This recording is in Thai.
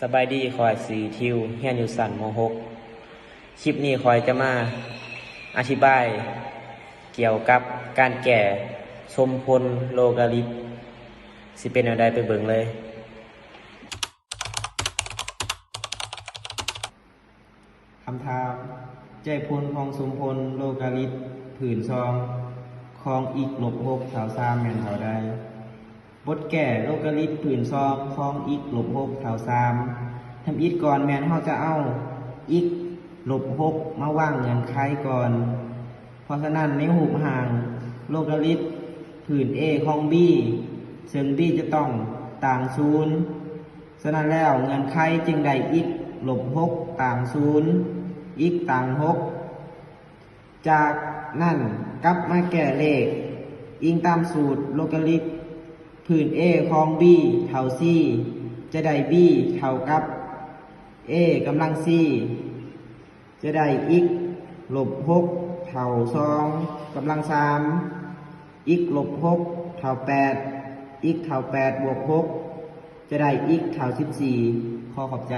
สบายดีคอยสีทิวเฮียนอยู่สันม6คลิปนี้คอยจะมาอธิบายเกี่ยวกับการแก่สมพลโลกาลิตสิเป็นอะไรไปเบิ่งเลยคำถามใจพลของสมพลโลกาลิตผืนซองคองอีก-6แถว3แม่นแถวใดบทแก่โลกาลิตผืนซองคองอีก-6แถว3ทำอีกก่อนแม่นเฮาจะเอาอีก-6มาว่างเงื่อนไขก่อนเพราะฉะนั้นในรูปห่างโลกาลิตผืน A ของ B ซึ่ง B จะต้องต่าง0ฉะนั้นแล้วเงื่อนไขจึงได้อีก-6ต่าง0อีกต่าง6จากนั้นกลับมาแก้เลขอิงตามสูตรโลกาลิตผืน A ของ B เท่า C จะได้ B เท่ากับ A กำลัง C จะได้อีก-6เท่า2กำลัง3อีก-6เท่า8อีกเท่า8บวก6จะได้อีกเท่า14ขอขอบใจ